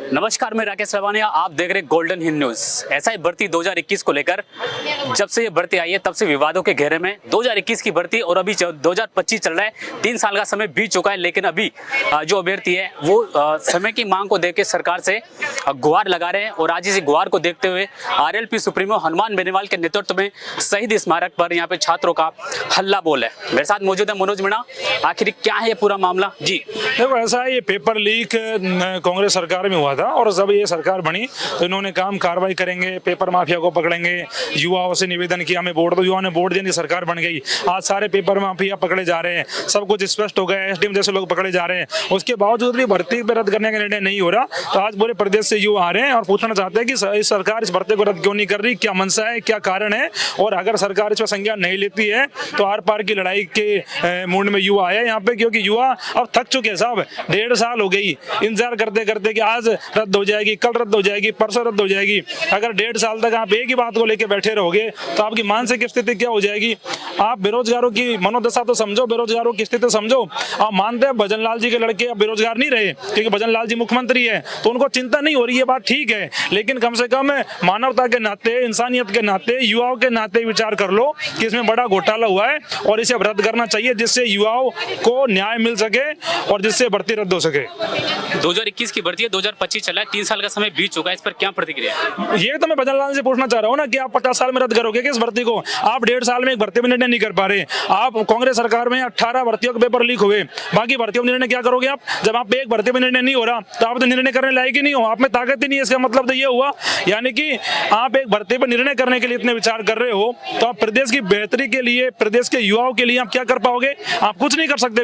नमस्कार, मैं राकेश लवानिया, आप देख रहे गोल्डन हिंद न्यूज। एसआई भर्ती 2021 को लेकर जब से ये भर्ती आई है तब से विवादों के घेरे में 2021 की भर्ती और अभी 2025 चल रहा है। 3 साल का समय बीत चुका है, लेकिन अभी जो अभ्यर्थी है वो समय की मांग को देख सरकार से गुहार लगा रहे हैं। और आज इसी गुहार को देखते हुए आरएलपी सुप्रीमो हनुमान बेनीवाल के नेतृत्व में शहीद स्मारक पर यहाँ पे छात्रों का हल्ला बोल है। मेरे साथ मौजूद है मनोज मीणा। आखिर क्या है ये पूरा मामला? जी देखो, ऐसा है, ये पेपर लीक कांग्रेस सरकार में हुआ था और जब ये सरकार बनी तो इन्होंने कार्रवाई करेंगे, पेपर माफिया को पकड़ेंगे। युवाओं से निवेदन किया, हमें वोट दो, युवाओं ने वोट दिया, सरकार बन गई। आज सारे पेपर माफिया पकड़े जा रहे हैं, सब कुछ स्पष्ट हो गया, एसडीएम जैसे लोग पकड़े जा रहे हैं। उसके बावजूद भी भर्ती पे रद्द करने का निर्णय नहीं हो रहा। तो आज पूरे प्रदेश से युवा आ रहे हैं और पूछना चाहते हैं कि इस सरकार इस भर्ती को रद्द क्यों नहीं कर रही, क्या मंशा है, क्या कारण है। और अगर सरकार इस पर संज्ञान नहीं लेती है तो आर पार की लड़ाई के मूड में युवा आया यहाँ पे, क्योंकि युवा अब थक चुके हैं साहब। 1.5 साल हो गई इंतजार करते करते कि आज रद्द हो जाएगी, कल रद्द हो जाएगी, परसों रद्द हो जाएगी। अगर 1.5 साल तक आप एक ही बात को लेकर बैठे रहोगे तो आपकी मानसिक स्थिति क्या हो जाएगी। आप बेरोजगारों की मनोदशा तो समझो, बेरोजगारों की स्थिति समझो। आप मानते हैं भजन लाल जी के लड़के अब बेरोजगार नहीं रहे क्योंकि भजन लाल जी मुख्यमंत्री है, तो उनको चिंता नहीं हो रही है, बात ठीक है। लेकिन कम से कम मानवता के नाते, इंसानियत के नाते, युवाओं के नाते विचार कर लो कि इसमें बड़ा घोटाला हुआ है और इसे रद्द करना चाहिए, जिससे युवाओं को न्याय मिल सके और जिससे भर्ती रद्द हो सके। 2021 की भर्ती है, 2025 चला है, 3 साल का समय बीत चुका है, इस पर क्या प्रतिक्रिया है? ये तो मैं भजन लाल से पूछना चाह रहा हूँ ना कि आप 50 साल में रद्द करोगे किस भर्ती को? आप 1.5 साल में एक भर्ती में निर्णय नहीं कर पा रहे। आप कांग्रेस सरकार में 18 भर्तियों के पेपर लीक हुए, बाकी भर्तियों में निर्णय क्या करोगे आप? जब आप एक भर्ती में निर्णय नहीं हो रहा तो आप तो निर्णय करने लायक ही नहीं हो, आप में ताकत ही नहीं है। इसका मतलब तो ये हुआ यानी कि आप एक भर्ती पर निर्णय करने के लिए इतने विचार कर रहे हो तो आप प्रदेश की बेहतरी के लिए, प्रदेश के युवाओं के लिए आप क्या कर पाओगे? आप कुछ नहीं कर सकते।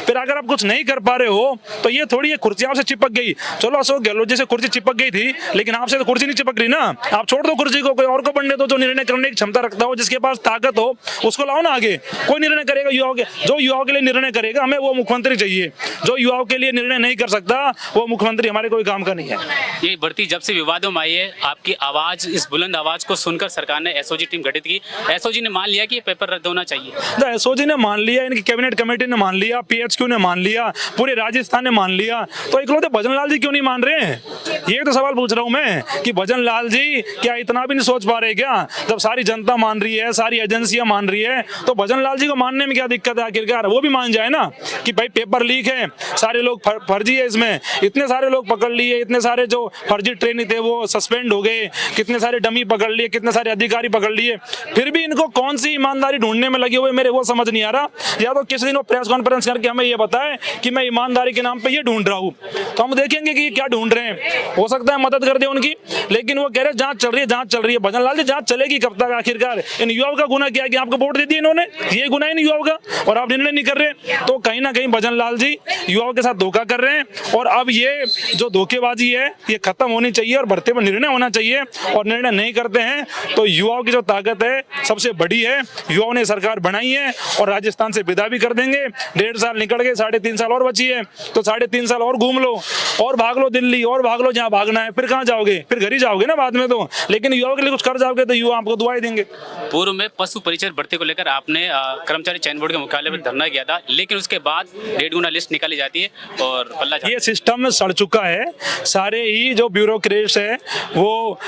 फिर अगर आप कुछ नहीं कर पा रहे हो तो ये थोड़ी ये कुर्सी आपसे चिपक गई। चलो अशोक गहलोत जी से कुर्सी चिपक गई थी, लेकिन आपसे तो कुर्सी नहीं चिपक रही ना। आप छोड़ दो कुर्सी को, कोई और को बनने दो जो निर्णय करने की क्षमता रखता हो, जिसके पास ताकत हो, उसको लाओ ना आगे। कोई निर्णय करेगा युवाओं के, जो युवाओं के लिए निर्णय करेगा, हमें वो मुख्यमंत्री चाहिए। जो युवाओं के लिए निर्णय नहीं कर सकता वो मुख्यमंत्री हमारे कोई काम का नहीं है। ये भर्ती जब से विवादों में आई है, आपकी आवाज, इस बुलंद आवाज को सुनकर सरकार ने एसओजी टीम गठित की। एसओजी ने मान लिया कि पेपर रद्द होना चाहिए। एसओजी ने मान लिया, इनकी कैबिनेट कमेटी ने मान लिया, पीएचक्यू ने मान लिया, पूरे राजस्थान ने मान लिया, तो इकलौते भजन लाल जी क्यों नहीं मान रहे हैं? ये तो सवाल पूछ रहा हूं मैं कि भजन लाल जी क्या इतना भी नहीं सोच पा रहे क्या? जब सारी जनता मान रही है, सारी एजेंसियां मान रही है, तो भजन लाल जी को मानने में क्या दिक्कत है? आखिरकार वो भी मान जाए ना कि भाई पेपर लीक है, सारे लोग फर्जी है, इसमें इतने सारे लोग पकड़ लिए, इतने सारे जो फर्जी ट्रेनी थे वो सस्पेंड हो गए, कितने सारे डमी पकड़ लिए, कितने सारे अधिकारी पकड़ लिए, फिर भी इनको कौन सी ईमानदारी ढूंढने में लगे हुए मेरे वो समझ नहीं आ रहा। या तो किसी दिन वो प्रेस कॉन्फ्रेंस करके हमें ये बताए कि मैं ईमानदारी के नाम पे ये ढूंढ रहा हूँ, तो हम देखेंगे कि ये क्या ढूंढ रहे हैं। हो सकता है मदद कर दे उनकी, लेकिन वो कह रहे जांच चल रही है, जांच चल रही है। भजन लाल जी, जांच चलेगी कब तक? आखिरकार इन युवाओं का गुना क्या है कि आपको वोट दे दिया इन्होंने? ये गुना है इन युवाओं का और आप निर्णय नहीं कर रहे। तो कहीं ना कहीं भजन लाल जी युवाओं के साथ धोखा कर रहे हैं और अब ये जो धोखेबाजी है ये खत्म होनी चाहिए और भर्ती में निर्णय होना चाहिए। और निर्णय नहीं करते हैं तो युवाओं की जो ताकत है सबसे बड़ी है, युवाओं ने सरकार बनाई है और राजस्थान से विदा भी कर देंगे। 1.5 साल निकल गए, 3.5 साल और बची है, तो 3.5 साल और घूम लो और भाग लो दिल्ली और भाग लो जहाँ भागना है। फिर कहाँ जाओगे? फिर घर ही जाओगे ना बाद में तो। लेकिन युवाओं के लिए कुछ कर जाओगे तो युवा आपको दुआएं देंगे। पूर्व में पशु परिचय भर्ती को लेकर आपने कर्मचारी चयन बोर्ड के मुख्यालय में धरना किया था, लेकिन उसके बाद 1.5 गुना लिस्ट निकाली जाती है और पल्ला ये सिस्टम में सड़ चुका है। सारे ही जो ब्यूरोक्रेट्स है वो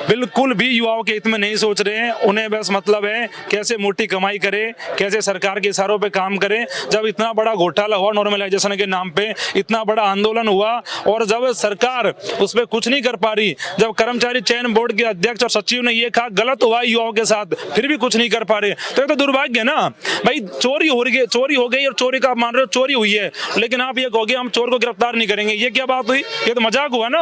बिल्कुल भी युवाओं के हित में नहीं सोच रहे हैं। उन्हें बस मतलब है कैसे मोटी कमाई करे, कैसे सरकार के इशारों पे काम करे। जब इतना बड़ा घोटाला हुआ नॉर्मलाइजेशन के नाम पे, इतना बड़ा आंदोलन हुआ और जब सरकार उस पर कुछ नहीं कर पा रही, जब कर्मचारी चयन बोर्ड के अध्यक्ष और सचिव ने ये कहा गलत हुआ युवाओं के साथ, फिर भी कुछ नहीं कर पा रहे, तो ये तो दुर्भाग्य है ना भाई। चोरी हो गई और चोरी का आप मान रहे हो चोरी हुई है, लेकिन आप ये कहोगे हम चोर को गिरफ्तार नहीं करेंगे। ये क्या बात हुई? ये तो मजाक हुआ ना।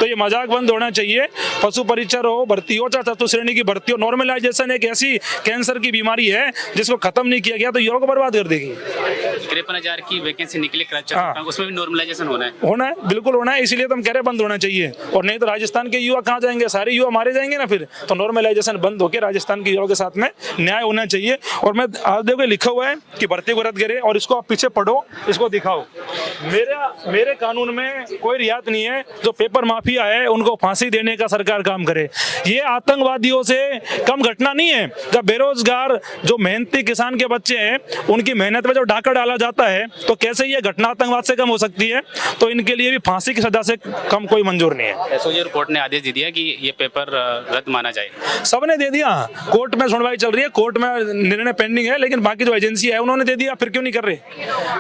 तो ये मजाक बंद होना चाहिए। पशु परिचर हो, भर्ती हो, चाहे चतुर्थ श्रेणी की भर्ती हो, नॉर्मलाइजेशन एक ऐसी कैंसर की बीमारी है जिसको खत्म नहीं किया गया तो युवाओं को बर्बाद कर देगी। 53,000 की वैकेंसी निकली कर्मचारी, उसमें भी नॉर्मलाइजेशन होना है, बिल्कुल होना है। इसीलिए तो हम कह रहे हैं बंद होना चाहिए, और नहीं तो राजस्थान के युवा कहाँ जाएंगे? सारे युवा मारे जाएंगे ना फिर। तो नॉर्मलाइजेशन बंद होकर राजस्थान के युवाओं के साथ में न्याय होना चाहिए। और मैं आज देखो लिखा हुआ है कि भर्ती को रद्द करे और इसको आप पीछे पढ़ो, इसको दिखाओ। मेरे कानून में कोई रियायत नहीं है जो पेपर माफिया माफिया है उनको फांसी देने का सरकार काम करे। ये आतंकवादियों से कम घटना नहीं है। जब बेरोजगार जो मेहनती किसान के बच्चे हैं उनकी मेहनत में जब डाका डाला जाता है तो कैसे ये घटना आतंकवाद से कम हो सकती है? तो इनके लिए भी फांसी की सजा से कम कोई मंजूर नहीं है। एसओजी कोर्ट ने आदेश दे दिया कि ये पेपर रद्द माना जाए। सबने दे दिया, कोर्ट में सुनवाई चल रही है, कोर्ट में निर्णय पेंडिंग है, लेकिन बाकी जो एजेंसी है उन्होंने दे दिया, फिर क्यों नहीं कर रहे?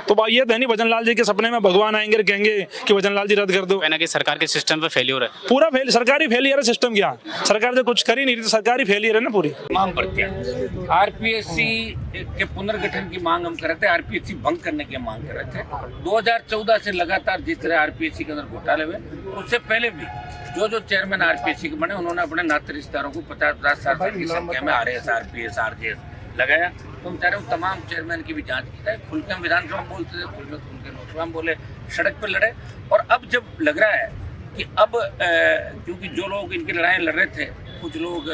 तो ये तो नहीं भजनलाल जी के सपने में भगवान आएंगे और कहेंगे कि भजनलाल जी रद्द कर दो। कहना कि सरकार के सिस्टम पे फेल्योर है, पूरा फेल, सरकारी फेलियर है। सिस्टम क्या, सरकार तो कुछ कर ही नहीं रही, तो सरकारी फेलियर है ना पूरी। मांग बढ़ती है। आरपीएससी के पुनर्गठन की मांग हम कर रहे थे, आरपीएससी भंग करने की मांग कर रहे थे। 2014 से लगातार जिस तरह आरपीएससी के अंदर घोटाले हुए, उससे पहले भी जो चेयरमैन आरपीएससी के बने उन्होंने अपने नाते रिश्तेदारों को 50-60 की संख्या में आरएस, आरपीएस, आरजेएस लगाया। तो हम चाह रहे हैं तमाम चेयरमैन की भी जांच की जाए। खुल के हम विधानसभा में बोलते थे, खुल के लोकसभा में बोले, सड़क पर लड़े। और अब जब लग रहा है कि अब क्योंकि जो लोग इनकी लड़ाई लड़ रहे थे, कुछ लोग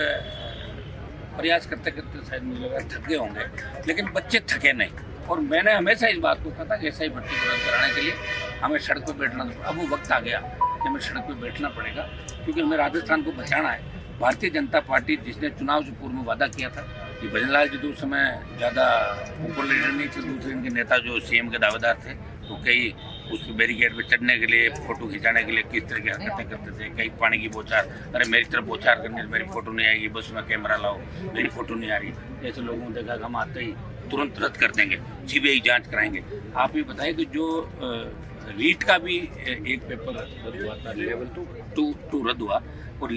प्रयास करते करते शायद मुझे लगा थक गए होंगे, लेकिन बच्चे थके नहीं। और मैंने हमेशा इस बात को कहा था कि ऐसा ही भर्ती को रद्द कराने के लिए हमें सड़क पर बैठना, अब वो वक्त आ गया कि हमें सड़क पर बैठना पड़ेगा, क्योंकि हमें राजस्थान को बचाना है। भारतीय जनता पार्टी जिसने चुनाव से पूर्व में वादा किया था कि भजनलाल जी तो उस समय ज़्यादा पॉपुलर लीडर नहीं थे, दूसरे इनके नेता जो सीएम के दावेदार थे, तो कई उस बैरिकेड पे चढ़ने के लिए, फोटो खिंचाने के लिए किस तरह की हरकतें करते थे। कई पानी की बौछार, अरे मेरी तरफ बौछार करने से मेरी फोटो नहीं आएगी, बस में कैमरा लाओ, मेरी फोटो नहीं आ रही। ऐसे लोगों ने देखा कि हम आते ही तुरंत रद्द कर देंगे, सीबीआई जांच कराएंगे। आप ये बताइए कि जो रीट का भी एक पेपर रद्द हुआ था, लेवल 2 रद्द हुआ, और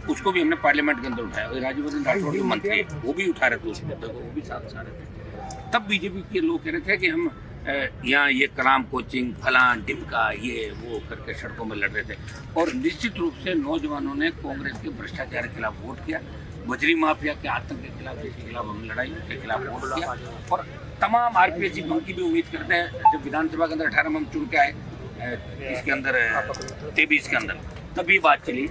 उसको भी हमने पार्लियामेंट के अंदर उठाया। राज्यवर्धन राठौड़ के मंत्री वो भी उठा रहे थे उस मुद्दे को, वो भी साथ आ रहे थे। तब बीजेपी के लोग कह रहे थे कि हम यहाँ ये कलाम कोचिंग, फलान ढिमका, ये वो करके सड़कों में लड़ रहे थे। और निश्चित रूप से नौजवानों ने कांग्रेस के भ्रष्टाचार के खिलाफ वोट किया, बजरी माफिया के आतंक के खिलाफ, जिसके खिलाफ हम लड़ाई के खिलाफ वोट किया। और तमाम आरपीएससी भंग की भी उम्मीद करते हैं। जब विधानसभा के अंदर 18 में हम चुन के आए, इसके अंदर 23 के अंदर, तभी बात चली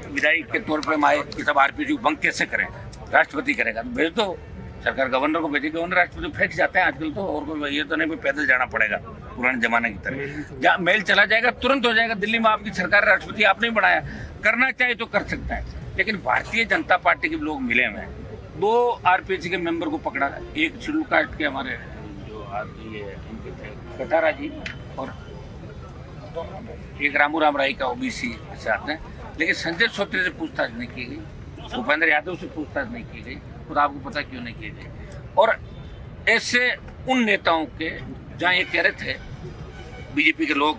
विधायक के तौर पर हम आए कि सब आरपीएससी भंग कैसे करें, राष्ट्रपति करेगा तो भेज दो, सरकार गवर्नर को भेजेगी, गवर्नर राष्ट्रपति फेंक जाते हैं आजकल तो। और कोई ये तो नहीं कोई पैदल जाना पड़ेगा पुराने जमाने की तरह, जहाँ मेल चला जाएगा तुरंत हो जाएगा। दिल्ली में आपकी सरकार, राष्ट्रपति आपने ही बनाया, करना चाहे तो कर सकता है। लेकिन भारतीय जनता पार्टी के लोग मिले हुए हैं, 2 आरपीएससी के मेंबर को पकड़ा, एक शेड्यूल कास्ट के हमारे जो आदमी है उनके थे कटारा जी, और एक रामू राम राय का ओबीसी से आते हैं। लेकिन संजय सोत्रे से पूछताछ नहीं की गई, भूपेंद्र यादव से पूछताछ नहीं की गई, और आपको पता क्यों नहीं की गई? और ऐसे उन नेताओं के जहाँ ये कह रहे थे बीजेपी के लोग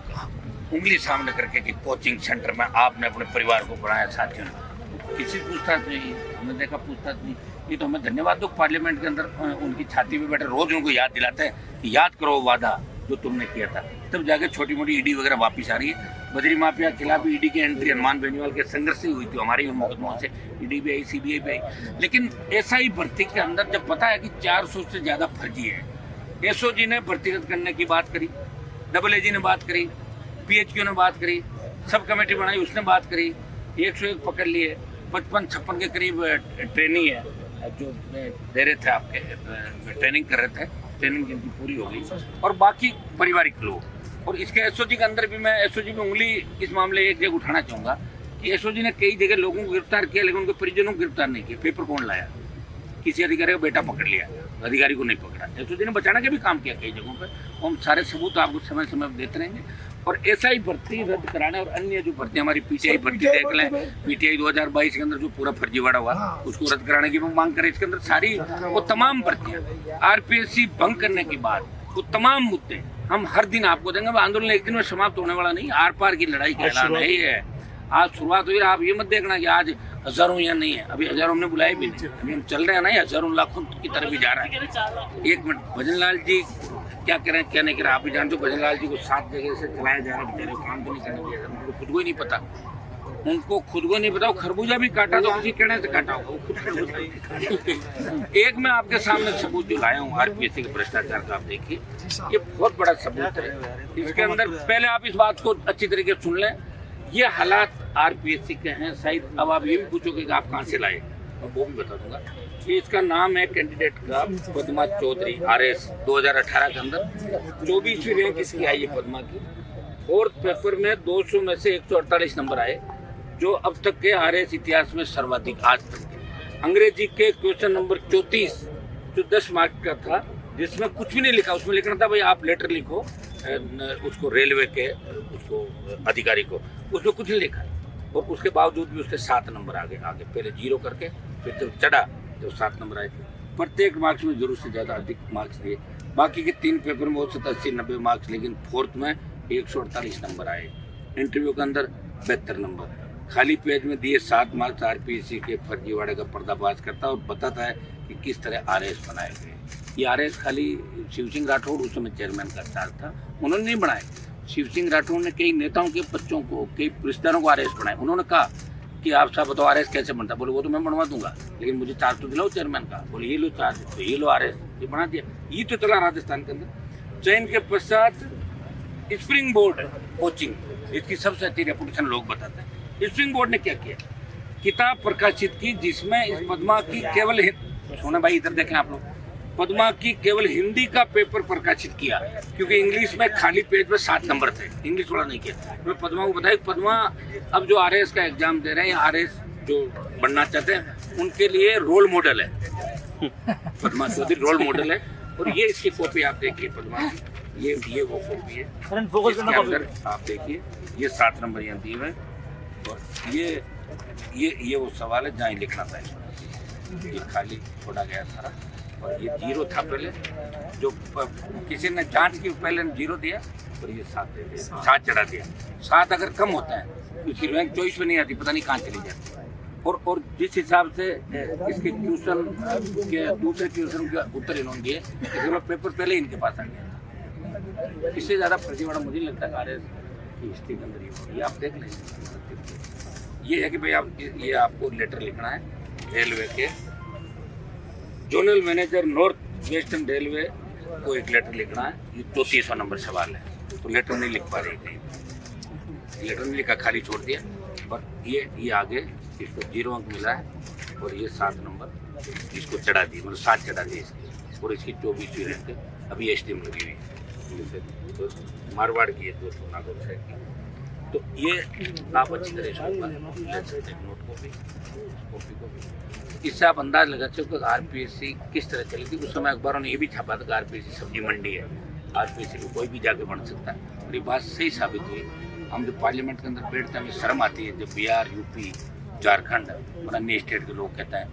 उंगली सामने करके कि कोचिंग सेंटर में आपने अपने परिवार को पढ़ाया, साथियों ने, तो किसी पूछताछ नहीं, हमने देखा पूछताछ नहीं। ये तो हमें धन्यवाद दो, पार्लियामेंट के अंदर उनकी छाती पे बैठे रोज उनको याद दिलाते हैं कि याद करो वादा जो तुमने किया था, तब जाके छोटी मोटी ईडी वगैरह वापस आ रही है। बजरी माफिया के खिलाफ ईडी की एंट्री हनुमान बेनीवाल के संघर्ष से हुई थी, हमारी मुकदमों से ईडी भी आई, सीबीआई भी आई। लेकिन ऐसा ही भर्ती के अंदर जब पता है कि 400 से ज़्यादा फर्जी है, एसओजी ने भर्ती रद्द करने की बात करी, एएजी ने बात करी, पीएचक्यू ने बात करी, सब कमेटी बनाई उसने बात करी, 101 पकड़ लिए, 55-56 के करीब ट्रेनिंग है जो दे रहे थे, आपके ट्रेनिंग कर रहे थे, ट्रेनिंग जिनकी पूरी हो गई, और बाकी पारिवारिक लोग। और इसके एसओजी के अंदर भी मैं एसओजी में उंगली इस मामले एक जगह उठाना चाहूँगा कि एसओजी ने कई जगह लोगों को गिरफ्तार किया, लेकिन उनके परिजनों को गिरफ्तार नहीं किया। पेपर कौन लाया? किसी अधिकारी का बेटा पकड़ लिया, अधिकारी को नहीं पकड़ा। एसओजी ने बचाने का भी काम किया कई जगहों पर, हम सारे सबूत आपको समय समय पर देते रहेंगे। और ऐसा ही भर्ती रद्द कराने और अन्य जो भर्ती, हमारी पीटीआई भर्ती देख लें, पीटीआई 2022 के अंदर जो पूरा फर्जीवाड़ा हुआ उसको रद्द कराने की मांग करें। इसके अंदर सारी वो तमाम भर्तियाँ, आरपीएससी भंग करने के बाद वो तमाम मुद्दे हम हर दिन आपको देंगे। आंदोलन एक दिन में समाप्त होने वाला नहीं, आर पार की लड़ाई का ऐलान नहीं है। आज शुरुआत हुई, आप ये मत देखना कि आज हजारों यहाँ नहीं है, अभी हजारों हमने बुलाए भी नहीं, अभी हम चल रहे हैं ना, हजारों लाखों की तरफ भी जा रहा है। एक मिनट, भजनलाल जी क्या करें क्या नहीं करें आप भी जानते हो। भजनलाल जी को 7 जगह से चलाया जा रहा है, बेचारे काम तो नहीं करने दिया, उनको खुद को ही नहीं पता, उनको खुद को नहीं पता। वो खरबूजा भी काटा तो किसी कहने से काटा होगा, वो खुद खरबूजा। एक मैं आपके सामने सबूत जो लाया हूँ आरपीएससी के भ्रष्टाचार का, आप देखिए, ये बहुत बड़ा सबूत है। इसके अंदर पहले आप इस बात को अच्छी तरीके से सुन लें, ये हालात आरपीएससी के हैं। शायद अब आप ये भी पूछोगे कि आप कहाँ से लाए, और वो भी बता दूंगा। इसका नाम है कैंडिडेट का पद्मा चौधरी, आरएस, 2018 के अंदर 24वीं रैंक इसकी आई है पद्मा की। 4th पेपर में 200 में से 148 नंबर आए, जो अब तक के आरएएस इतिहास में सर्वाधिक आज तक के। अंग्रेजी के क्वेश्चन नंबर 34 जो 10 मार्क का था, जिसमें कुछ भी नहीं लिखा, उसमें लिखना था भाई आप लेटर लिखो उसको रेलवे के उसको अधिकारी को, उसमें कुछ नहीं लिखा और उसके बावजूद भी उसके 7 नंबर आगे पहले 0 करके फिर जब चढ़ा तो 7 नंबर आए। प्रत्येक मार्क्स में जरूर से ज़्यादा अधिक मार्क्स दिए। बाकी के 3 पेपर में हो सकता 80-90 मार्क्स, लेकिन फोर्थ में 148 नंबर आए। इंटरव्यू के अंदर 72 नंबर। खाली पेज में दिए 7 मार्क्स आरपीएससी के फर्जीवाड़े का पर्दाफाश करता और बताता है कि किस तरह आरएएस बनाए गए। ये आरएएस खाली शिव सिंह राठौड़ उस समय चेयरमैन का चार्ज था, उन्होंने नहीं बनाए। शिव सिंह राठौड़ ने कई नेताओं के बच्चों को, कई रिश्तेदारों को आरएएस बनाए। उन्होंने कहा कि आप साहब बताओ आरएएस कैसे बनता, बोले वो तो मैं बनवा दूंगा, लेकिन मुझे चार्ज तो दिलाओ चेयरमैन का। बोले ये लो चार्ज, तो ये लो आरएएस, ये बना दिया। ये तो चला राजस्थान के अंदर। चयन के पश्चात स्प्रिंग बोर्ड कोचिंग, इसकी सबसे अच्छी रेपुटेशन लोग बताते हैं। स्प्रिंग बोर्ड ने क्या किया, किताब प्रकाशित की जिसमें इस पद्मा की केवल, सोना भाई इधर देखें आप लोग, पद्मा की केवल हिंदी का पेपर प्रकाशित किया, क्योंकि इंग्लिश में खाली पेज में 7 नंबर थे, इंग्लिश वाला नहीं किया। मैं पद्मा को बताया पद्मा अब जो आरएएस का एग्जाम दे रहे हैं, आरएएस जो बनना चाहते हैं उनके लिए रोल मॉडल है। पद्मा चौधरी रोल मॉडल है। और ये इसकी कॉपी आप देखिए पद्मा की, ये वो कॉपी है। इसके अंदर आप देखिए ये 7 नंबर यहाँ दिए हुए, और ये वो सवाल है जहाँ लिखना था। ये खाली छोड़ा गया सारा, और ये 0 था पहले, जो किसी ने जांच की पहले 0 दिया और ये 7 दे दिया, 7 चढ़ा दिया। 7 अगर कम होता है तो इसकी रैंक चॉइस में नहीं आती, पता नहीं कहाँ चली जाती। और जिस हिसाब से इसके ट्यूशन के दूसरे ट्यूशन के उत्तर इन्होंने दिए, इसमें पेपर पहले ही इनके पास आ गया था। इससे ज़्यादा फर्जीवाड़ा मुझे लगता है आरएएस की हिस्ट्री के अंदर ये आप देख लें। ये है कि भाई आप ये आपको लेटर लिखना है रेलवे के zonal manager north western railway को एक लेटर लिखना है। ये 34वां नंबर सवाल है, तो लेटर नहीं लिख पा रही कहीं, लेटर नहीं लिखा, खाली छोड़ दिया। और ये आगे इसको 0 अंक मिला है, और ये 7 नंबर इसको चढ़ा दी, मतलब 7 चढ़ा दी इसकी, और इसकी 24वीं रैंक अभी एसटीएम लगी हुई है, तो मारवाड़ की है 200 नागौर से की। तो ये आप अच्छी तरह से ले सकते हैं नोट कॉपी को। इससे आप अंदाज लगा सकते हो कि आरपीएससी किस तरह चली थी। उस समय अखबारों ने ये भी छापा था कि आरपीएससी सब्जी मंडी है, आरपीएससी को कोई भी जाके बन सकता है। और ये बात सही साबित हुई। हम जब पार्लियामेंट के अंदर बैठते हैं हमें शर्म आती है जब बिहार, यूपी, झारखंड और अन्य स्टेट के लोग कहते हैं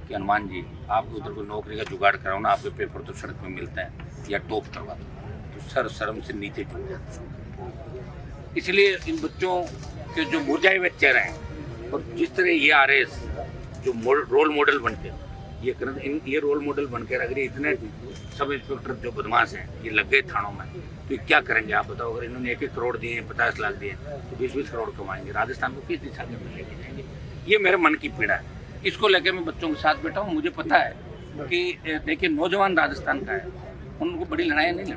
कि हनुमान जी आपको उधर कोई नौकरी का जुगाड़ कराओ ना, आपके पेपर तो सड़क में मिलते हैं या टॉप करवा दो, तो सर शर्म से नीचे झुक जाते हैं। इसलिए इन बच्चों के जो मुरझाए हुए चेहरे हैं, और जिस तरह ये आरएएस जो रोल मॉडल बनते ये रोल मॉडल बनकर अगर इतने सब इंस्पेक्टर जो बदमाश हैं ये लग गए थानों में, तो ये क्या करेंगे आप बताओ। अगर इन्होंने 1-1 करोड़ दिए, 50 लाख दिए, तो 20-20 करोड़ कमाएंगे, राजस्थान को किस दिशा में लेके जाएंगे। ये मेरे मन की पीड़ा है। इसको लेकर मैं बच्चों के साथ बैठा हूँ। मुझे पता है कि देखिए नौजवान राजस्थान का है, उनको बड़ी लड़ाइयाँ नहीं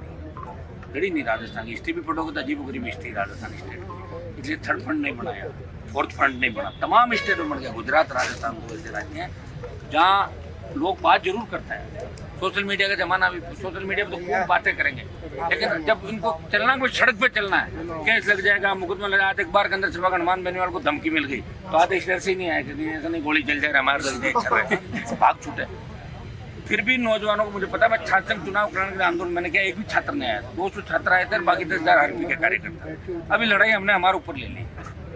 लड़ी नहीं। राजस्थान की हिस्ट्री भी पढ़ोगे तो अजीब-गरीब हिस्ट्री राजस्थान स्टेट की। इसलिए 3rd फंड नहीं बनाया, 4th फंड नहीं बना, तमाम स्टेट में बन गया। गुजरात, राजस्थान को ऐसे राज्य हैं जहाँ लोग बात जरूर करते हैं। सोशल मीडिया का जमाना भी, सोशल मीडिया पे तो खूब बातें करेंगे, लेकिन जब इनको चलना है, सड़क पे चलना है, केस लग जाएगा, मुकदमा लगा। एक बार के अंदर सिर्फ हनुमान बेनीवाल को धमकी मिल गई तो आधे स्टेट से ही नहीं आया कि ऐसा नहीं गोली चल जाएगा, हमारे भाग छूटे। फिर भी नौजवानों को, मुझे पता है, मैं छात्र संघ चुनाव कराने के लिए आंदोलन मैंने किया, एक भी छात्र नहीं आया, 200 छात्र आए थे, बाकी 10,000 आरपी के कार्यकर्ता। अभी लड़ाई हमने हमारे ऊपर ले ली,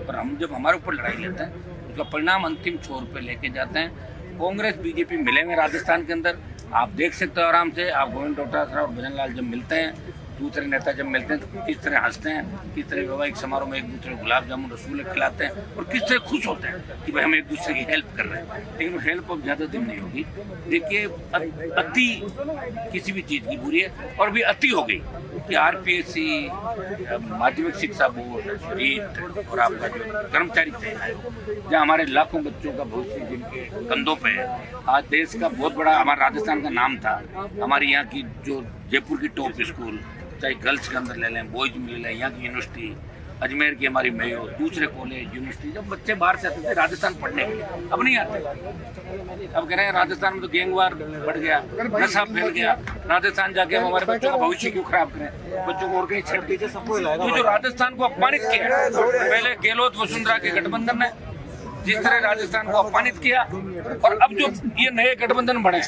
और हम जब हमारे ऊपर लड़ाई लेते हैं उसका परिणाम अंतिम छोर पे लेके जाते हैं। कांग्रेस बीजेपी मिलेंगे राजस्थान के अंदर, आप देख सकते हो आराम से। आप गोविंद डोटासरा और भजन लाल जब मिलते हैं, दूसरे नेता जब मिलते हैं तो किस तरह हंसते हैं, किस तरह वैवाहिक समारोह में एक दूसरे को गुलाब जामुन रसगुल्ले खिलाते हैं, और किस तरह खुश होते हैं कि भाई हम एक दूसरे की हेल्प कर रहे हैं। लेकिन वो हेल्प अब ज़्यादा दिन नहीं होगी। देखिए अति किसी भी चीज़ की बुरी है, और भी अति हो गई कि आरपीएससी, माध्यमिक शिक्षा बोर्ड, रीट और आपका जो कर्मचारी चयन आयोग, जहाँ हमारे लाखों बच्चों का भविष्य जिनके कंधों पे है। आज देश का बहुत बड़ा हमारा राजस्थान का नाम था। हमारे यहाँ की जो जयपुर की टॉप स्कूल, चाहे गर्ल्स के अंदर ले लें, बॉयज में ले लें, यहाँ की यूनिवर्सिटी, अजमेर की हमारी मेयो, दूसरे कॉलेज, यूनिवर्सिटी, जब बच्चे बाहर से आते थे राजस्थान पढ़ने के लिए, अब नहीं आते। अब कह रहे हैं राजस्थान में तो गैंगवार बढ़ गया, नशा फैल गया, राजस्थान जाके हम हमारे बच्चों का भविष्य क्यों खराब करें, बच्चों को और कहीं छेड़ दीजिए। तो जो राजस्थान को अपमानित किया पहले गहलोत वसुंधरा के गठबंधन ने, जिस तरह राजस्थान को अपमानित किया। और अब जो ये नए गठबंधन बने,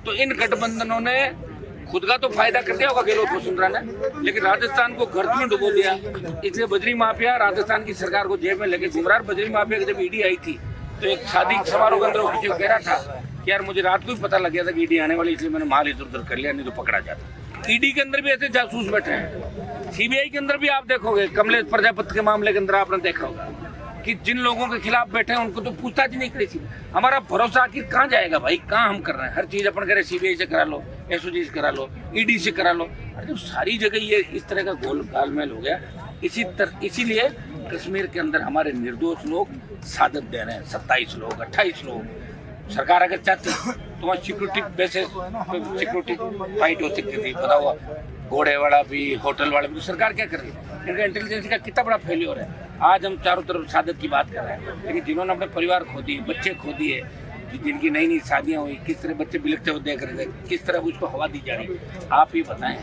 तो इन गठबंधनों ने खुद का तो फायदा कर दिया होगा गहलोत वसुंधरा ने, लेकिन राजस्थान को गर्त में डुबो दिया। इसलिए बजरी माफिया राजस्थान की सरकार को जेब में लेके घूम रहा है। बजरी माफिया की जब ईडी आई थी तो एक शादी समारोह के अंदर वो किसी को कह रहा था कि यार मुझे रात को ही पता लग गया था कि ईडी आने वाली, इसलिए मैंने माल इधर उधर कर लिया, नहीं तो पकड़ा जाता। ईडी के अंदर भी ऐसे जासूस बैठे हैं, सीबीआई के अंदर भी आप देखोगे, कमलेश प्रजापति के मामले के अंदर आपने देखा होगा कि जिन लोगों के खिलाफ बैठे हैं उनको तो पूछताछ नहीं करी थी। हमारा भरोसा आखिर कहाँ जाएगा भाई, कहाँ हम कर रहे हैं? हर चीज अपन करें सीबीआई से करा लो, एसओजी से करा लो, ईडी से करा लो। अरे तो सारी जगह ये इस तरह का गोलमेल हो गया। इसीलिए कश्मीर के अंदर हमारे निर्दोष लोग शहादत दे रहे हैं, 27 लोग 28 लोग। सरकार अगर चाहती तो वहाँ सिक्योरिटी बेसिस सिक्योरिटी फाइट हो सकती थी, बताओ। घोड़े वाला भी, होटल वाला भी, सरकार क्या कर रही है? इनका इंटेलिजेंस का कितना बड़ा फेल्योर है। आज हम चारों तरफ शहादत की बात कर रहे हैं, लेकिन जिन्होंने अपने परिवार खो दिए, बच्चे खो दिए, जिनकी नई नई शादियां हुई, किस तरह बच्चे बिलखते हुए देख रहे थे, किस तरह उसको हवा दी जा रही, आप ही बताएं।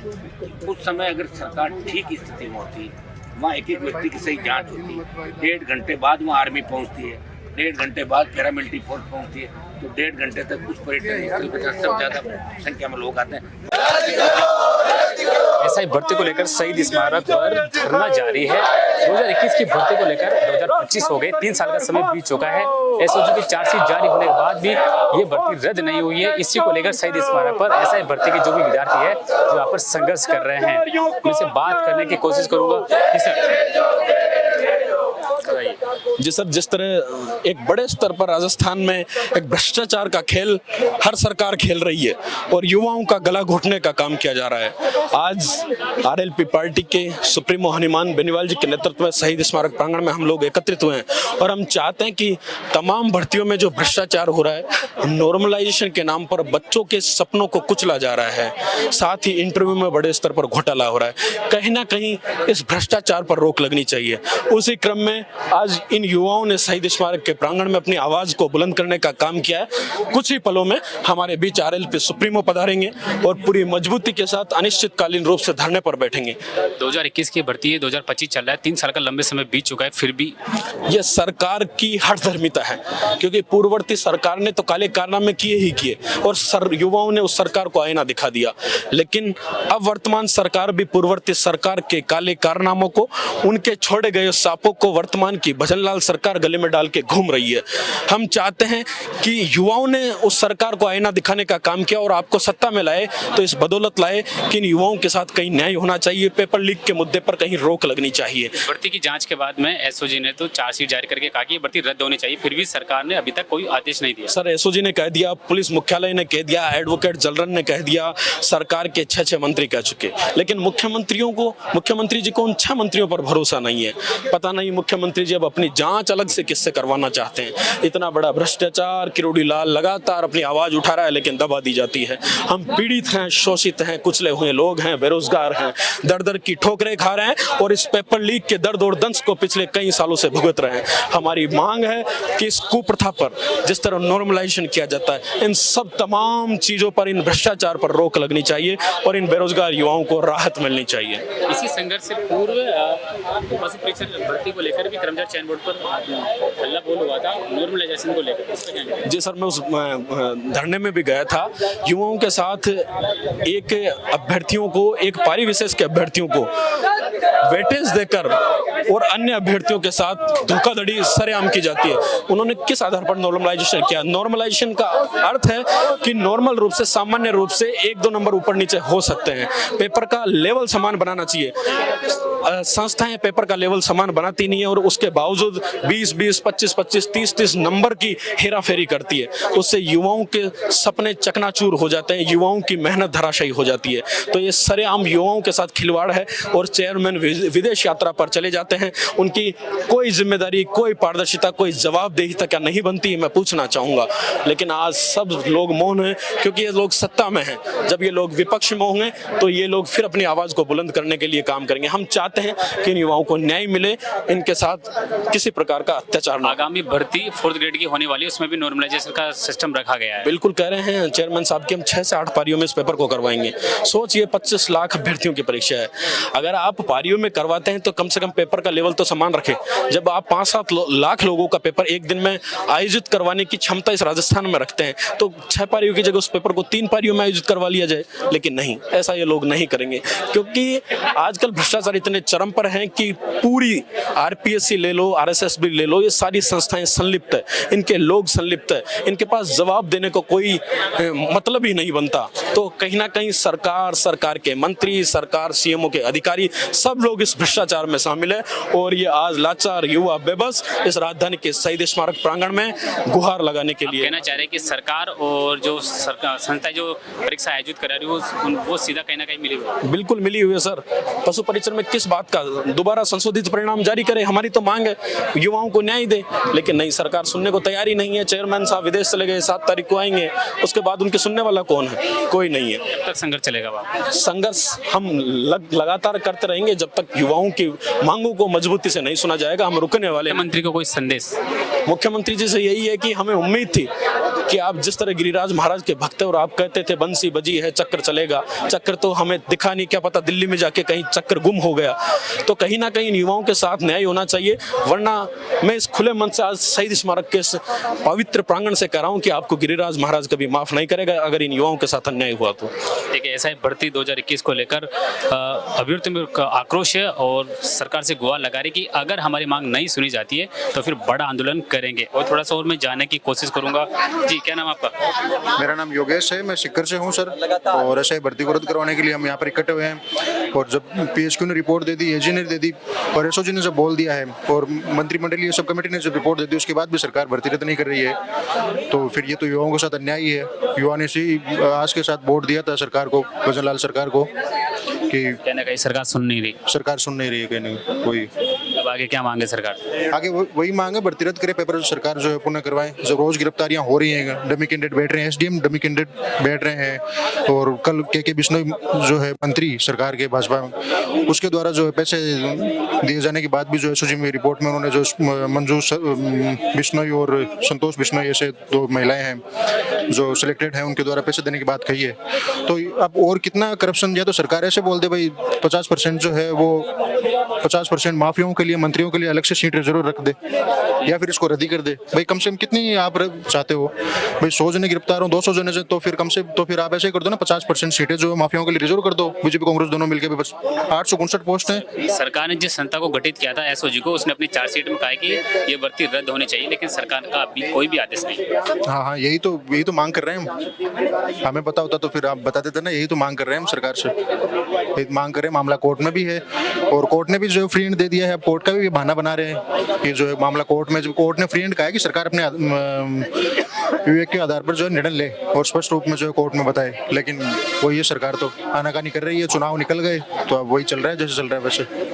उस समय अगर सरकार ठीक स्थिति में होती, वहाँ एक एक व्यक्ति की सही जांच होती, 1.5 घंटे बाद वहाँ आर्मी पहुँचती है, 1.5 घंटे बाद पैरामिलिट्री फोर्स पहुँचती है, तो 1.5 घंटे तक उस पर्यटन स्थल पर सबसे ज़्यादा संख्या में लोग आते हैं। एसआई भर्ती को लेकर शहीद स्मारक पर धरना जारी है। 2021 की भर्ती को लेकर 2025 हो गए, 3 साल का समय बीत चुका है। एसओजी की चार्जशीट जारी होने के बाद भी ये भर्ती रद्द नहीं हुई है। इसी को लेकर शहीद स्मारक पर एसआई भर्ती के जो भी विद्यार्थी है जो यहाँ पर संघर्ष कर रहे हैं, उनसे बात करने की कोशिश करूंगा। जी सर, जिस तरह एक बड़े स्तर पर राजस्थान में एक भ्रष्टाचार का खेल हर सरकार खेल रही है और युवाओं का गला घोटने का काम किया जा रहा है। आज आरएलपी पार्टी के सुप्रीमो हनुमान बेनीवाल जी के नेतृत्व में शहीद स्मारक प्रांगण में हम लोग एकत्रित हुए हैं और हम चाहते हैं कि तमाम भर्तियों में जो भ्रष्टाचार हो रहा है, नॉर्मलाइजेशन के नाम पर बच्चों के सपनों को कुचला जा रहा है, साथ ही इंटरव्यू में बड़े स्तर पर घोटाला हो रहा है, कहीं ना कहीं इस भ्रष्टाचार पर रोक लगनी चाहिए। उसी क्रम में आज इन युवाओं ने शहीद स्मारक के प्रांगण में अपनी आवाज को बुलंद करने का काम किया है। कुछ ही पलों में हमारे बीच आरएलपी सुप्रीमो पधारेंगे और पूरी मजबूती के साथ अनिश्चितकालीन रूप से धरने पर बैठेंगे। 2021 की भर्ती है, 2025 चल रहा है, 3 साल का लंबे समय बीत चुका है, फिर भी यह सरकार की हठधर्मिता है, क्योंकि पूर्ववर्ती सरकार ने तो काले कारनामे किए ही किए और युवाओं ने उस सरकार को आईना दिखा दिया। लेकिन अब वर्तमान सरकार भी पूर्ववर्ती सरकार के काले कारनामों को, उनके छोड़े गए सांपों को वर्तमान की भजनलाल सरकार गले में डाल के घूम रही है। हम चाहते हैं कि युवाओं ने उस सरकार को आईना दिखाने का काम किया और आपको सत्ता में लाए तो इस बदौलत लाए कि इन युवाओं के साथ कहीं न्याय होना चाहिए, पेपर लीक के मुद्दे पर कहीं रोक लगनी चाहिए। भर्ती की जांच के बाद में एसओजी ने तो चार्जशीट जारी करके कहा कि ये भर्ती रद्द होनी चाहिए, फिर भी सरकार ने अभी तक कोई आदेश नहीं दिया। सर, एसओजी ने कह दिया, पुलिस मुख्यालय ने कह दिया, एडवोकेट जनरल ने कह दिया, सरकार के 6 मंत्री कह चुके, लेकिन मुख्यमंत्री जी को उन 6 मंत्रियों पर भरोसा नहीं है। पता नहीं मुख्यमंत्री जी अब अपनी जांच अलग से किससे करवाना चाहते हैं। इतना बड़ा भ्रष्टाचार, किरोड़ी लाल लगातार अपनी आवाज उठा रहा है लेकिन दबा दी जाती है। हम पीड़ित हैं, शोषित हैं, कुचले हुए लोग हैं, बेरोजगार हैं, दर दर की ठोकरें खा रहे हैं और इस पेपर लीक के दर्द और दंश को पिछले कई सालों से भुगत रहे हैं। हमारी मांग है कि इस कुप्रथा पर जिस तरह नॉर्मलाइजेशन किया जाता है, इन सब तमाम चीजों पर, इन भ्रष्टाचार पर रोक लगनी चाहिए और इन बेरोजगार युवाओं को राहत मिलनी चाहिए। इसी संघर्ष से पूर्व पशु परीक्षक भर्ती को लेकर भी कर्मचारी चयन बोर्ड पर हल्ला बोल हुआ था, नॉर्मलाइजेशन को लेकर। जी सर, मैं उस धरने में भी गया था। युवाओं के साथ एक अभ्यर्थियों को, एक पारी विशेष के अभ्यर्थियों को वेटेज देकर और अन्य अभ्यर्थियों के साथ धोखाधड़ी सरेआम की जाती है। उन्होंने किस आधार पर नॉर्मलाइजेशन किया? नॉर्मलाइजेशन का अर्थ है कि नॉर्मल रूप से, सामान्य रूप से 1-2 नंबर ऊपर नीचे हो सकते हैं। पेपर का लेवल समान बनाना चाहिए। संस्थाएं पेपर का लेवल समान बनाती नहीं है और उसके बावजूद 20-20, 25-25, 30-30 नंबर की हेराफेरी करती है। उससे युवाओं के सपने चकनाचूर हो जाते हैं, युवाओं की मेहनत धराशायी हो जाती है। तो ये सरेआम युवाओं के साथ खिलवाड़ है और चेयरमैन विदेश यात्रा पर चले जाते हैं, उनकी कोई जिम्मेदारी, कोई पारदर्शिता, कोई जवाबदेही क्या नहीं बनती है, मैं पूछना चाहूंगा। लेकिन आज सब लोग मौन हैं क्योंकि ये लोग सत्ता में हैं। जब ये लोग विपक्ष में होंगे तो ये लोग फिर अपनी आवाज को बुलंद करने के लिए काम करेंगे। हम चाहते चाहते हैं कि इन युवाओं को न्याय मिले, इनके साथ किसी प्रकार का अत्याचार ना हो। आगामी भर्ती 4th ग्रेड की होने वाली है, उसमें भी नॉर्मलाइजेशन का सिस्टम रखा गया है। बिल्कुल कह रहे हैं चेयरमैन साहब कि हम 6 से 8 पारियों में इस पेपर को करवाएंगे। सोचिए 25 लाख अभ्यर्थियों की परीक्षा है, अगर आप पारियों में करवाते हैं तो कम से कम पेपर का लेवल तो समान रखें। जब आप 5-7 लाख लोगों का पेपर एक दिन में आयोजित करवाने की क्षमता इस राजस्थान में रखते हैं, तो 6 पारियों की जगह उस पेपर को 3 पारियों में आयोजित करवा लिया जाए। लेकिन नहीं, ऐसा ये लोग नहीं करेंगे, क्योंकि आजकल भ्रष्टाचार इतने चरम पर हैं कि पूरी आरपीएससी ले लो, आरएसएस भी ले लो, ये सारी संस्थाएं संलिप्त है, इनके लोग संलिप्त है, इनके पास जवाब देने को कोई मतलब ही नहीं बनता। तो कहीं ना कहीं सरकार के मंत्री, सरकार सीएमओ के अधिकारी सब लोग इस भ्रष्टाचार में शामिल है। और ये आज लाचार युवा बेबस इस राजधानी के शहीद स्मारक प्रांगण में गुहार लगाने के लिए कहना चाह रहे हैं कि सरकार और जो संस्था जो परीक्षा आयोजित करा रही है वो सीधा कहीं ना कहीं मिली हुई है। बिल्कुल मिली हुई है सर। पशु परीक्षण में किस बात का दोबारा संशोधित परिणाम जारी करे, हमारी तो मांग है, युवाओं को न्याय दे। लेकिन नहीं, सरकार सुनने को तैयार ही नहीं है। चेयरमैन साहब विदेश चले गए, 7 तारीख को आएंगे, उसके बाद उनके सुनने वाला कौन है? कोई नहीं है। कब तक संघर्ष चलेगा वहाँ? संघर्ष हम लगातार करते रहेंगे जब तक युवाओं की मांगों को मजबूती से नहीं सुना जाएगा। हम रुकने वाले हैं। मुख्यमंत्री को कोई संदेश? मुख्यमंत्री जी से यही है कि हमें उम्मीद थी कि आप जिस तरह गिरिराज महाराज के भक्त हैं और आप कहते थे बंसी बजी है चक्कर चलेगा, चक्कर तो हमें दिखा नहीं, क्या पता दिल्ली में जाके कहीं चक्कर गुम हो गया। तो कहीं ना कहीं इन युवाओं के साथ न्याय होना चाहिए, वरना मैं इस खुले मन से आज शहीद स्मारक के इस पवित्र प्रांगण से कह रहा हूं कि आपको गिरिराज महाराज कभी माफ नहीं करेगा अगर इन युवाओं के साथ अन्याय हुआ तो। देखिए, ऐसा है भर्ती 2021 को लेकर अभ्यर्थियों में आक्रोश है और सरकार से गुहार लगा रही कि अगर हमारी मांग नहीं सुनी जाती है तो फिर बड़ा आंदोलन करेंगे। और थोड़ा सा और मैं जानने की कोशिश करूंगा। जी, क्या नाम आपका? मेरा नाम योगेश है, मैं सिक्कर से हूँ सर। और ऐसे ही भर्ती को रद्द करवाने के लिए हम यहाँ पर इकट्ठे हुए हैं। और जब पीएचक्यू ने रिपोर्ट दे दी, एजी ने दे दी और एसओजी ने जब बोल दिया है और मंत्रिमंडलीय सब कमेटी ने जब रिपोर्ट दे दी, उसके बाद भी सरकार भर्ती रद्द नहीं कर रही है, तो फिर ये तो युवाओं के साथ अन्याय ही है। युवा ने इसी आस के साथ वोट दिया था सरकार को, भजन लाल सरकार को, कि कहना कहीं सरकार सुन नहीं रही। सरकार सुन नहीं रही है कहने कोई। अब आगे क्या मांगे सरकार से? आगे वही मांग है, भर्ती रद्द करे, पेपर सरकार जो है पुनः करवाए। जब रोज गिरफ्तारियां हो रही हैं, डमी कैंडिडेट बैठ रहे हैं, एसडीएम डमी कैंडिडेट बैठ रहे हैं। और कल के बिश्नोई जो है मंत्री सरकार के भाजपा, उसके द्वारा जो है पैसे दिए जाने के बाद भी जो एसओजी में रिपोर्ट में उन्होंने जो मंजू बिश्नोई और संतोष बिश्नोई ऐसे 2 महिलाएं हैं जो सिलेक्टेड हैं, उनके द्वारा पैसे देने की बात कही है। तो अब और कितना करप्शन, या तो सरकार ऐसे बोल दे भाई 50% जो है वो 50% माफियाओं के लिए, मंत्रियों के लिए अलग से सीटें जरूर रख दे, या फिर इसको रद्दी कर दे। भाई कम से कम कितनी आप चाहते हो भाई? 100 जने गिरफ्तार हो, 200 जने से, तो फिर कम से तो फिर आप ऐसे ही कर दो ना, 50% सीटें जो माफियाओं के लिए रिजर्व कर दो। बीजेपी कांग्रेस दोनों मिलकर भी बस 859 पोस्ट हैं। सरकार ने जिस संस्था को गठित किया था एसओजी को, उसने अपनी चार्जशीट में कहा है कि ये भर्ती रद्द होनी चाहिए, लेकिन सरकार का अभी कोई भी आदेश नहीं। हाँ, यही तो मांग कर रहे हैं हम। हमें पता होता तो फिर आप बता देते ना। यही तो मांग कर रहे हैं हम सरकार से, यही मांग कर रहे हैं। मामला कोर्ट में भी है और कोर्ट ने भी जो फ्री हैंड दे दिया है। अब कोर्ट का भी बहाना बना रहे हैं कि जो है मामला कोर्ट में, जब कोर्ट ने फ्री हैंड कहा है कि सरकार अपने विवेक के आधार पर जो है निर्णय ले और स्पष्ट रूप में जो है कोर्ट में बताए, लेकिन वो ये सरकार तो आनाकानी कर रही है। चुनाव निकल गए तो अब वही चल रहा है जैसे चल रहा है वैसे।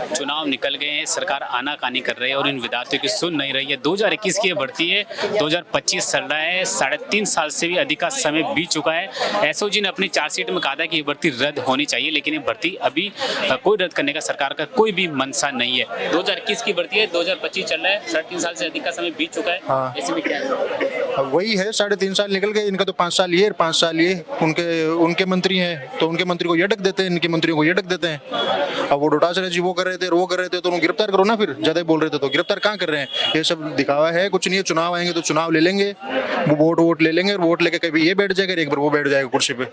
चुनाव निकल गए हैं, सरकार आनाकानी कर रही है और इन विद्यार्थियों की सुन नहीं रही है। 2021 की ये भर्ती है, 2025 चल रहा है, 3.5 साल से भी अधिक का समय बीत चुका है। एसओजी ने अपनी चार्जशीट में कहा था कि ये भर्ती रद्द होनी चाहिए, लेकिन ये भर्ती अभी कोई रद्द करने का सरकार का कोई भी मनसा नहीं है। 2021 की भर्ती है, 2025 चल रहा है, 3.5 साल से अधिक का समय बीत चुका है। हाँ। ऐसे में क्या है? अब वही है, 3.5 साल निकल गए। इनका तो 5 साल ये, 5 साल ये। उनके मंत्री हैं तो उनके मंत्री को ये अटक देते हैं, इनके मंत्रियों को ये अटक देते हैं। अब वो डोटासरा जी वो कर रहे थे, वो कर रहे थे, तो उनको गिरफ्तार करो ना। फिर ज्यादा बोल रहे थे तो गिरफ्तार कहाँ कर रहे हैं? ये सब दिखावा है, कुछ नहीं है। चुनाव आएंगे तो चुनाव ले लेंगे, वो वोट ले लेंगे, वोट लेके कभी ये बैठ जाएगा, एक बार वो बैठ जाएगा कुर्सी पे,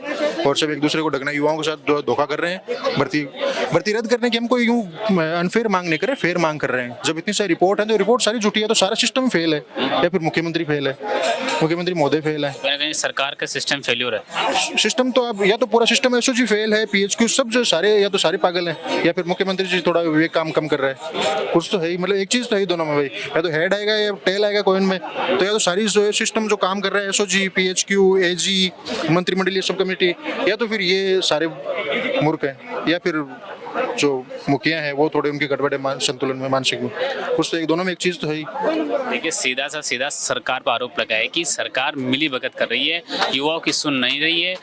और सब एक दूसरे को ढकना। युवाओं के साथ धोखा कर रहे हैं। भर्ती रद्द करने की हम कोई यूं अनफेयर मांग नहीं कर रहे, फेयर मांग कर रहे हैं। जब इतनी सारी रिपोर्ट है तो रिपोर्ट सारी झूठी है, तो सारा सिस्टम फेल है, या फिर मुख्यमंत्री फेल है, मुख्यमंत्री महोदय फेल है। सरकार का सिस्टम फेल्योर है। सिस्टम तो अब या तो पूरा सिस्टम एसओजी फेल है, पीएचक्यू सब जो सारे, या तो सारे पागल हैं, या फिर मुख्यमंत्री जी थोड़ा विवेक काम कम कर रहा है। कुछ तो है ही, मतलब एक चीज तो है ही दोनों में भाई, या तो हेड आएगा या टेल आएगा कॉइन में। तो या तो सारी जो सिस्टम जो काम कर रहा है, एसओजी, पीएचक्यू, एजी, मंत्रिमंडलीय सब कमेटी, या तो फिर ये सारे मूर्ख हैं, या फिर जो मुखिया है वो थोड़े उनके गड़बड़े संतुलन में मानसिक में कुछ तो एक दोनों में एक चीज़ तो है ही। देखिए सीधा सा सीधा सरकार पर आरोप लगा है कि सरकार मिली भगत कर रही है, युवाओं की सुन नहीं रही है,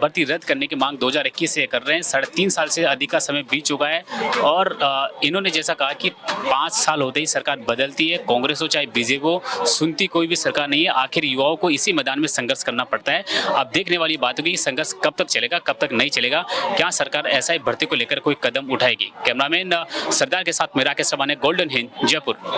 भर्ती रद्द करने की मांग 2021 से कर रहे हैं। 3.5 साल से अधिक का समय बीत चुका है और इन्होंने जैसा कहा कि 5 साल होते ही सरकार बदलती है, कांग्रेस हो चाहे बीजेपी हो, सुनती कोई भी सरकार नहीं है। आखिर युवाओं को इसी मैदान में संघर्ष करना पड़ता है। अब देखने वाली बात होगी संघर्ष कब तक चलेगा, कब तक नहीं चलेगा, क्या सरकार एसआई भर्ती को लेकर कोई कदम उठाएगी। कैमरामैन सरदार के साथ मेरा के सवाने, गोल्डन हिंद, जयपुर।